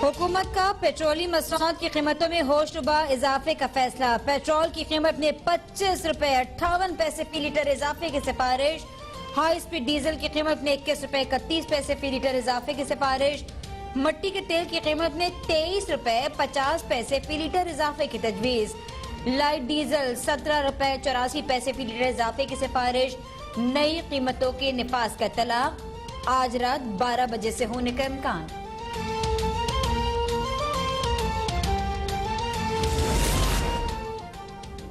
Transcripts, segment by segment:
हुकूमत का पेट्रोलियम मसनूआत की कीमतों में होशरुबा इजाफे का फैसला। पेट्रोल की कीमत में 25 रुपए 58 पैसे फी लीटर इजाफे की सिफारिश। हाई स्पीड डीजल की कीमत में 21 रुपए 31 पैसे फी लीटर इजाफे की सिफारिश। मट्टी के तेल की कीमत में 23 रुपए 50 पैसे फी लीटर इजाफे की तजवीज। लाइट डीजल 17 रुपए 84 पैसे फी लीटर इजाफे की सिफारिश। नई कीमतों के निफाज का इत्तलाक आज रात 12 बजे से होने का इम्कान।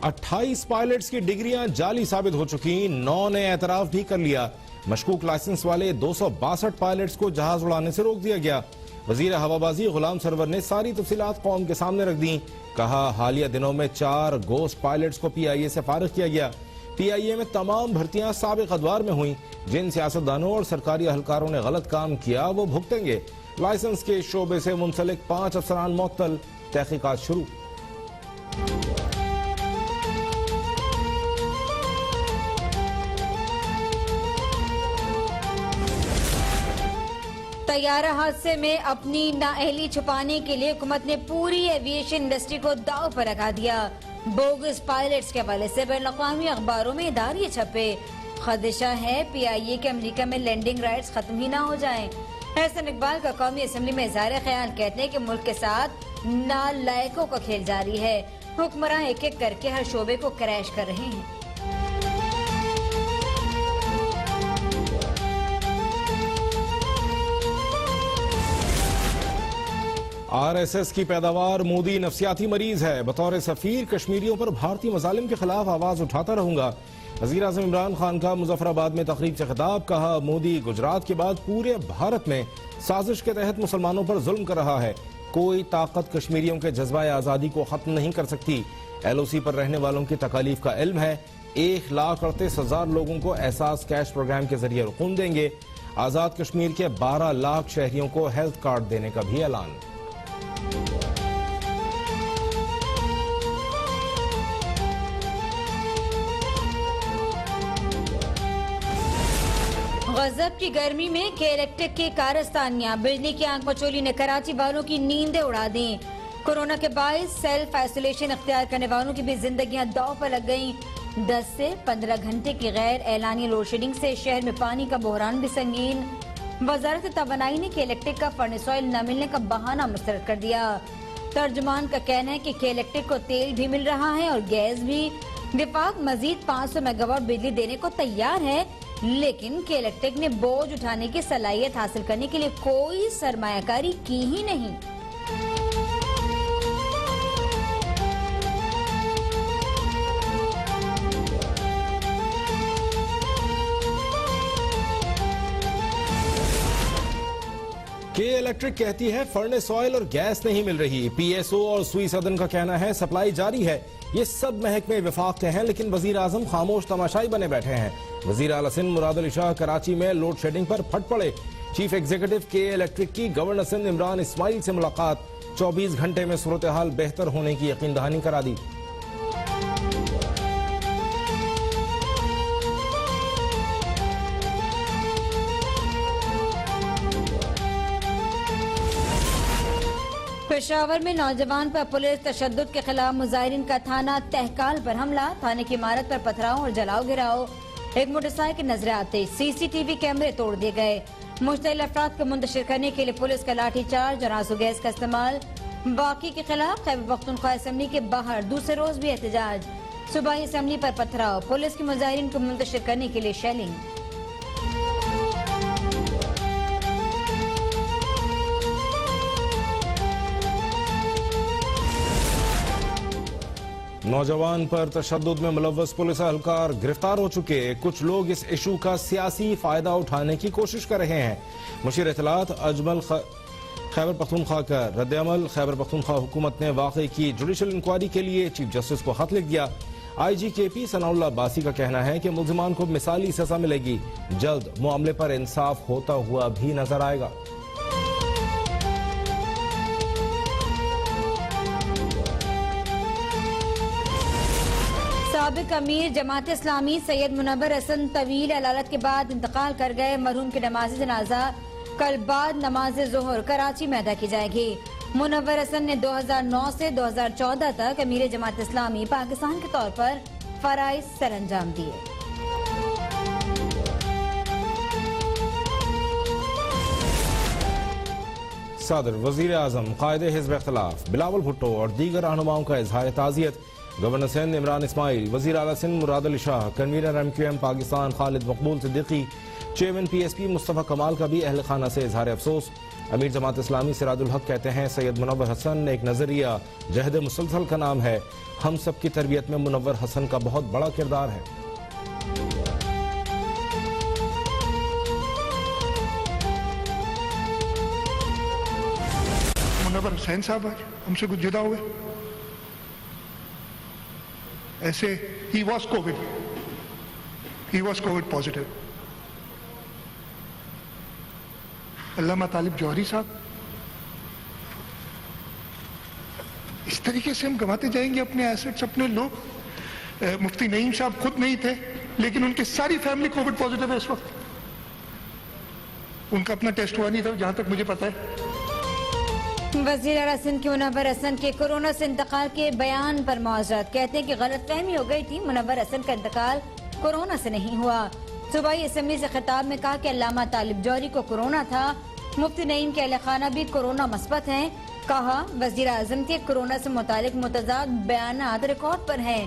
अट्ठाईस पायलट्स की डिग्रियां जाली साबित हो चुकी। 9 ने एतराफ भी कर लिया। मशकूक लाइसेंस वाले 262 पायलट्स को जहाज उड़ाने से रोक दिया गया। वजीर हवाबाजी गुलाम सरवर ने सारी तफसीलात कौम के सामने रख दी। कहा, हालिया दिनों में 4 गोस्ट पायलट्स को PIA से फारिग किया गया। PIA में तमाम भर्तियां साबिक अदवार में हुई। जिन सियासतदानों और सरकारी अहलकारों ने गलत काम किया वो भुगतेंगे। लाइसेंस के शोबे से मुंसलिक 5 अफसरान मुअत्तल। तहकीकात शुरू। तैयारा हादसे में अपनी नाअहली छुपाने के लिए हुकूमत ने पूरी एविएशन इंडस्ट्री को दाव पर रखा दिया। बोगस पायलट्स के हवाले से बैन अक़वामी अखबारों में इदारे छपे। खदशा है PIA के अमरीका में लैंडिंग राइट्स खत्म ही ना हो जाएं। एहसन इकबाल का कौमी असम्बली में इज़हार ख्याल कहते हैं कि मुल्क के साथ नालायकों का खेल जारी है। हुक्मरान एक एक करके हर शोबे को क्रैश कर रहे हैं। RSS की पैदावार मोदी नफसियाती मरीज है। बतौर सफीर कश्मीरियों पर भारतीय मजालिम के खिलाफ आवाज उठाता रहूंगा। वजीर आज़म इमरान खान का मुजफ्फराबाद में तकरीब से खिताब। कहा, मोदी गुजरात के बाद पूरे भारत में साजिश के तहत मुसलमानों पर जुल्म कर रहा है। कोई ताकत कश्मीरियों के जज्बा आज़ादी को खत्म नहीं कर सकती। LOC पर रहने वालों की तकालीफ का इल्म है। 1,38,000 लोगों को एहसास कैश प्रोग्राम के जरिए रुकून देंगे। आजाद कश्मीर के 12 लाख शहरियों को हेल्थ कार्ड देने का भी ऐलान। गजब की गर्मी में के इलेक्ट्रिक की कारस्तानियां। बिजली की आंख मचोली ने कराची वालों की नींदें उड़ा दी। कोरोना के बायस सेल्फ आइसोलेशन अख्तियार करने वालों की भी जिंदगियां दांव पर लग गईं। 10 से 15 घंटे की गैर एलानी लोड शेडिंग से शहर में पानी का बहरान भी संगीन। वजारत तवानाई ने के इलेक्ट्रिक का फर्नेस ऑयल न मिलने का बहाना मुस्तरद कर दिया। तर्जुमान का कहना है कि के इलेक्ट्रिक को तेल भी मिल रहा है और गैस भी। विफाक मजीद 500 मेगावाट बिजली देने को तैयार है, लेकिन के इलेक्ट्रिक ने बोझ उठाने की सलाहियत हासिल करने के लिए कोई सरमायाकारी की ही नहीं। के इलेक्ट्रिक कहती है फर्नेस ऑयल और गैस नहीं मिल रही। PSO और सुई सदन का कहना है सप्लाई जारी है। ये सब महकमे विफाक के हैं, लेकिन वजीर आजम खामोश तमाशाई बने बैठे हैं। वजीर आला सिंध मुराद अली शाह कराची में लोड शेडिंग पर फट पड़े। चीफ एग्जीक्यूटिव के इलेक्ट्रिक की गवर्नर सिंध इमरान इस्माइल से मुलाकात। 24 घंटे में सूरत हाल बेहतर होने की यकीन दहानी करा दी। पेशावर में नौजवान पर पुलिस तशद्दुद के खिलाफ मुजाहिरीन का थाना तहकाल पर हमला। थाने की इमारत पर पथराव और जलाओ गिराओ। एक मोटरसाइकिल नजर आते CCTV कैमरे तोड़ दिए गए। मुश्तइल अफराद को मुंतशिर करने के लिए पुलिस का लाठीचार्ज और आंसू गैस का इस्तेमाल। बाकी के खिलाफ खैबर पख्तूनख्वा असेंबली के बाहर दूसरे रोज भी एहतजाज। सूबाई असेंबली पर पथराव, पुलिस की मुजाहिरीन को मुंतशिर करने के लिए शेलिंग। नौजवान पर तशद्दुद में मुलव्वस पुलिस एहलकार गिरफ्तार हो चुके। कुछ लोग इस इशू का सियासी फायदा उठाने की कोशिश कर रहे हैं। मुशीर इत्तलात अजमल खैबर पख्तूनख्वा का रद्द-ए-अमल। खैबर पख्तूनख्वा हुकूमत ने वाकई की जुडिशल इंक्वायरी के लिए चीफ जस्टिस को खत लिख दिया। IG KP सनाउल्लाह बासी का कहना है कि मुल्जिमान को मिसाली सजा मिलेगी। जल्द मामले पर इंसाफ होता हुआ भी नजर आएगा। साबिक अमीर जमात इस्लामी सैयद मुनव्वर हसन तवील अलालत के बाद इंतकाल कर गए। मरहूम की नमाज जनाजा कल बाद नमाज जोहर कराची में अदा की जाएगी। मुनव्वर हसन ने 2009 से 2014 तक अमीर जमात इस्लामी पाकिस्तान के तौर पर फराइज सरअंजाम दिए। सदर, वजीर आजम, कायदे हिज़्ब इख्तिलाफ बिलावल भुट्टो और दीगर रहनुमाओं का इजहार ताज़ियत। गवर्नर सिंध इमरान इस्माइल, वजीर आला सिंध मुराद अली शाह, कन्वीनर MQM पाकिस्तान खालिद मकबूल सिद्दीकी, चेयरमैन PSP मुस्तफ़ा कमाल का भी अहल खाना से इजहार अफसोस। अमीर जमात इस्लामी सिराजुल हक कहते हैं सैयद मुनव्वर हसन एक नजरिया जहद मुसलसल का नाम है। हम सब की तरबियत में मुनव्वर हसन का बहुत बड़ा किरदार है। मुनव्वर हुसैन साहब आज हमसे कुछ जुदा हुए। ऐसे ही वॉज कोविड पॉजिटिव। अल्लामा तालिब जौहरी साहब, इस तरीके से हम गंवाते जाएंगे अपने एसेट्स, अपने लोग। मुफ्ती नईम साहब खुद नहीं थे, लेकिन उनकी सारी फैमिली कोविड पॉजिटिव है इस वक्त। उनका अपना टेस्ट हुआ नहीं था जहां तक मुझे पता है। वज़ीर आला सिंध के मुनव्वर हसन के कोरोना से इंतकाल के बयान पर मुआवज़त, कहते हैं कि गलतफहमी हो गई थी। मुनव्वर हसन का इंतकाल कोरोना से नहीं हुआ। सूबाई असम्बली से खिताब में कहा कि अल्लामा तालिब जौहरी को कोरोना था। मुफ्ती नईम के अहले खाना भी कोरोना मस्बत हैं। कहा वज़ीर आज़म के कोरोना से मुतालिक मुतज़ाद बयानात रिकॉर्ड पर हैं।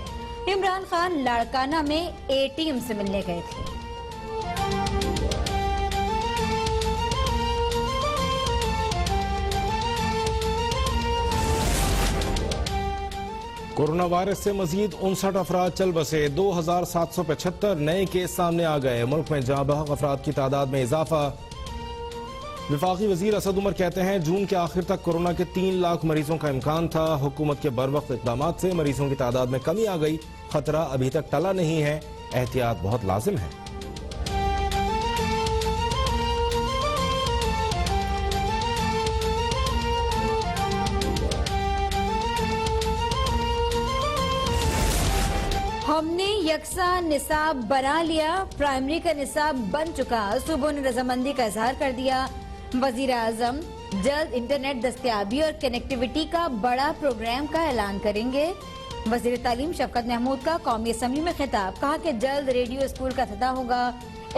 इमरान खान लाड़काना में ATM से मिलने गए थे। कोरोना वायरस से मजीद 59 अफराद चल बसे। 2775 नए केस सामने आ गए। मुल्क में जहां बहक अफराद की तादाद में इजाफा। विफाकी वजीर असद उमर कहते हैं जून के आखिर तक कोरोना के 3 लाख मरीजों का इम्कान था। हुकूमत के बरवक्त इकदाम से मरीजों की तादाद में कमी आ गई। खतरा अभी तक टला नहीं है। एहतियात बहुत लाजिम है। हमने यकसा निसाब बना लिया। प्राइमरी का निसाब बन चुका। सूबों ने रजामंदी का इजहार कर दिया। वजीर आजम जल्द इंटरनेट दस्तयाबी और कनेक्टिविटी का बड़ा प्रोग्राम का ऐलान करेंगे। वजीर तालीम शफकत महमूद का कौमी असम्बली में खिताब, कहा कि जल्द रेडियो स्कूल का इफ्तिताह होगा।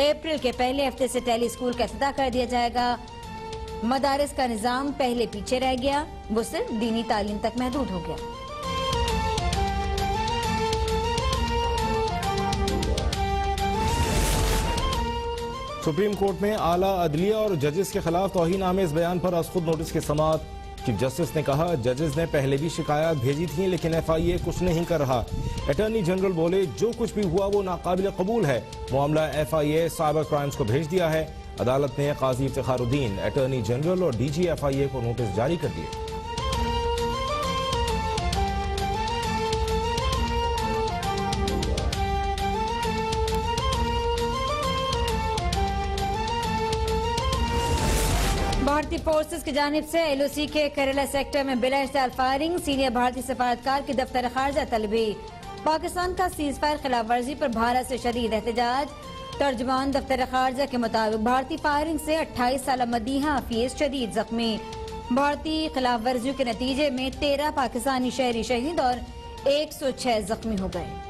अप्रैल के पहले हफ्ते से टेली स्कूल का इफ्तिताह कर दिया जाएगा। मदारिस का निज़ाम पहले पीछे रह गया, वो सिर्फ दीनी तालीम तक महदूद हो गया। सुप्रीम कोर्ट में आला अदलिया और जजेस के खिलाफ तौहीन आमेज बयान पर आज खुद नोटिस की समाअत। चीफ जस्टिस ने कहा जजेस ने पहले भी शिकायत भेजी थी लेकिन FIA कुछ नहीं कर रहा। अटॉर्नी जनरल बोले जो कुछ भी हुआ वो नाकाबिल कबूल है। मामला FIA साइबर क्राइम्स को भेज दिया है। अदालत ने काजी इफ्तिखारुद्दीन, अटॉर्नी जनरल और DG FIA को नोटिस जारी कर दिए। भारतीय फोर्सेस की जानिब से LOC के केरला सेक्टर में बिला इश्तियाल फायरिंग। सीनियर भारतीय सफारतकार की दफ्तर खारजा तलबी। पाकिस्तान का सीज फायर खिलाफ वर्जी पर भारत से शदीद एहतजाज। तर्जुमान दफ्तर खारजा के मुताबिक भारतीय फायरिंग से 28 साल मदीहा हफीज शदीद जख्मी। भारतीय खिलाफ वर्जियों के नतीजे में 13 पाकिस्तानी शहरी शहीद और 106 जख्मी हो गए।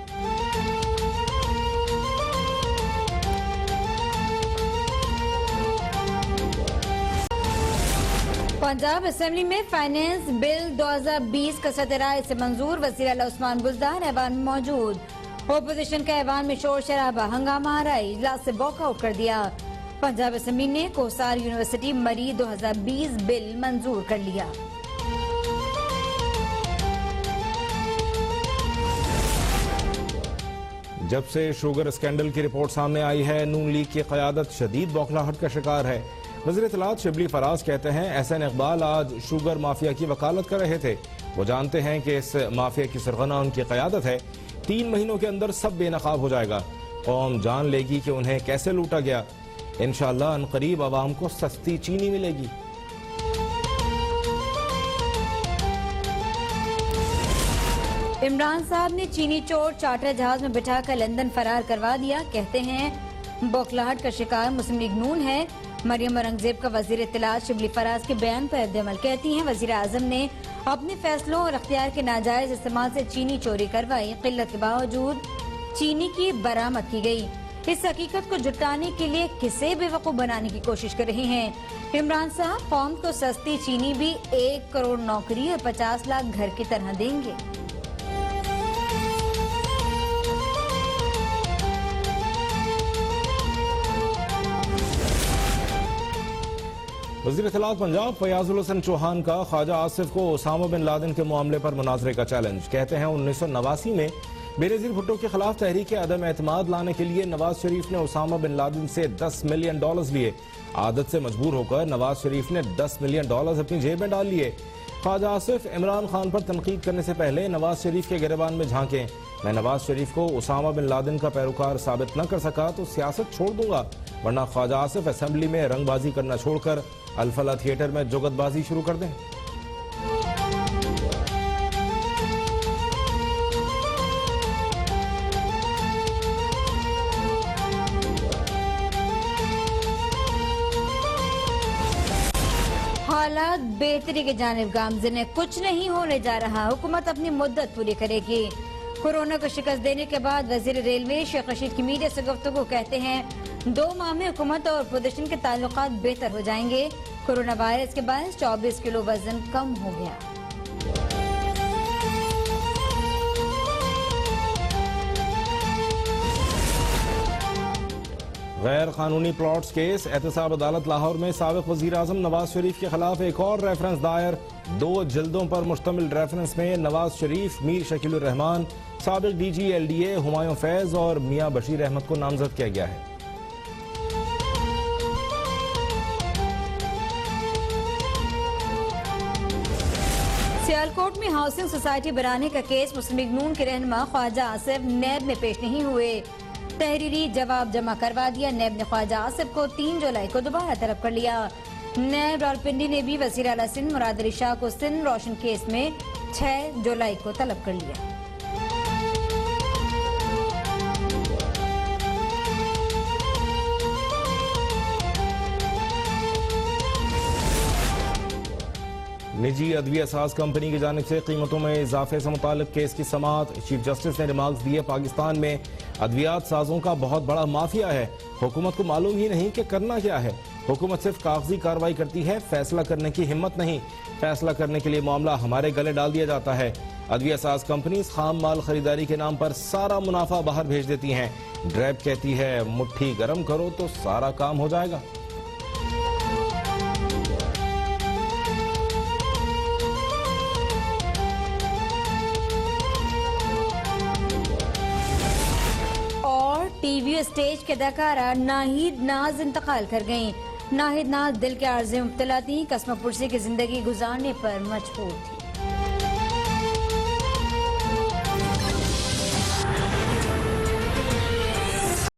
पंजाब असेंबली में फाइनेंस बिल 2020 का सदर राय से मंजूर। वज़ीर आला उस्मान बुज़दार ऐवान में मौजूद। ओपोजिशन का ऐवान में शोर शराबा, हंगामा आराई, इजलास से वॉकआउट कर दिया। पंजाब असेंबली ने कोसार यूनिवर्सिटी मरी 2020 बिल मंजूर कर लिया। जब से शुगर स्कैंडल की रिपोर्ट सामने आई है नून लीग की क़यादत शदीद बौखलाहट का शिकार है। वज़ीर इत्तलात शिबली फराज कहते हैं एहसन इकबाल आज शुगर माफिया की वकालत कर रहे थे। वो जानते हैं कि इस माफिया की सरगना उनकी क़यादत है। 3 महीनों के अंदर सब बेनकाब हो जाएगा। कौम जान लेगी कि उन्हें कैसे लूटा गया। इंशाअल्लाह अनकरीब आवाम को सस्ती चीनी मिलेगी। इमरान साहब ने चीनी चोर चार्टर जहाज में बिठाकर लंदन फरार करवा दिया। कहते हैं बौखलाहट का शिकार मुस्लिम लीग नून है। मरियम औरंगजेब का वजीर इत्तलात शिबली फराज के बयान पर रद्द-ए-अमल कहती हैं, वजीर आजम ने अपने फैसलों और अख्तियार के नाजायज इस्तेमाल से चीनी चोरी करवाई। किल्लत के बावजूद चीनी की बरामद की गई। इस हकीकत को जुटाने के लिए किसे बेवकूफ बनाने की कोशिश कर रहे हैं। इमरान साहब कौम को सस्ती चीनी भी 1 करोड़ नौकरी और 50 लाख घर की तरह देंगे। वज़ीर इत्तलात पंजाब फयाजुल हसन चौहान का ख्वाजा आसिफ को ओसामा बिन लादेन के मामले पर मुनाजरे का चैलेंज। कहते हैं 1989 में बेनज़ीर भुट्टो के खिलाफ तहरीक अदम एतमाद लाने के लिए नवाज शरीफ ने ओसामा बिन लादेन से $10 मिलियन लिए। आदत से मजबूर होकर नवाज शरीफ ने $10 मिलियन अपनी जेब में डाल लिए। ख्वाजा आसिफ इमरान खान पर तनकीद करने से पहले नवाज शरीफ के गिरबान में झांके। मैं नवाज शरीफ को ओसामा बिन लादेन का पैरोकार साबित न कर सका तो सियासत छोड़ दूंगा, वरना ख्वाजा आसिफ असेंबली में रंगबाजी करना छोड़कर अल-फलाह थिएटर में जुगतबाजी शुरू कर दें। हालात बेहतरी के जानिब गामज़न है, कुछ नहीं होने जा रहा। हुकूमत अपनी मुद्दत पूरी करेगी। कोरोना को शिकस्त देने के बाद वजीर रेलवे शेख रशीद की मीडिया से गुफ्तगू कहते हैं 2 माह में हुकूमत और अपोजिशन के ताल्लुकात बेहतर हो जाएंगे। कोरोना वायरस के बायस 24 किलो वजन कम हो गया। गैर कानूनी प्लॉट्स केस एहतसाब अदालत लाहौर में साबिक वजीर आजम नवाज शरीफ के खिलाफ एक और रेफरेंस दायर। 2 जिल्दों पर मुश्तमिल रेफरेंस में नवाज शरीफ, मीर शकीलुर रहमान, साबिक DG LDA हुमायूं फैज और मियां बशीर अहमद को नामजद किया गया है। सियालकोट में हाउसिंग सोसाइटी बनाने का केस मुस्लिम लीग नून के रहनुमा ख्वाजा आसिफ नैब में पेश नहीं हुए। तहरीरी जवाब जमा करवा दिया। नैब ने ख्वाजा आसिफ को 3 जुलाई को दोबारा तलब कर लिया। नैब रावलपिंडी ने भी वज़ीर आला सिंध मुराद अली शाह को सिंध रोशन केस में 6 जुलाई को तलब कर लिया। निजी अदवी असास कंपनी की जानिब से कीमतों में इजाफे से मुतालिक केस की समाअत। चीफ जस्टिस ने रिमार्क्स दिए, पाकिस्तान में अद्वियात साजों का बहुत बड़ा माफिया है। हुकूमत को मालूम ही नहीं कि करना क्या है। हुकूमत सिर्फ कागजी कार्रवाई करती है, फैसला करने की हिम्मत नहीं। फैसला करने के लिए मामला हमारे गले डाल दिया जाता है। अदवी असास कंपनी खाम माल खरीदारी के नाम पर सारा मुनाफा बाहर भेज देती हैं। ड्रैब कहती है मुट्ठी गर्म करो तो सारा काम हो जाएगा। टीवी स्टेज के अदाकारा नाहिद नाज इंतकाल कर गईं। नाहिद नाज दिल के आर्जे में मुब्तला थी, कसम पुरसी की जिंदगी गुजारने पर मजबूर थी।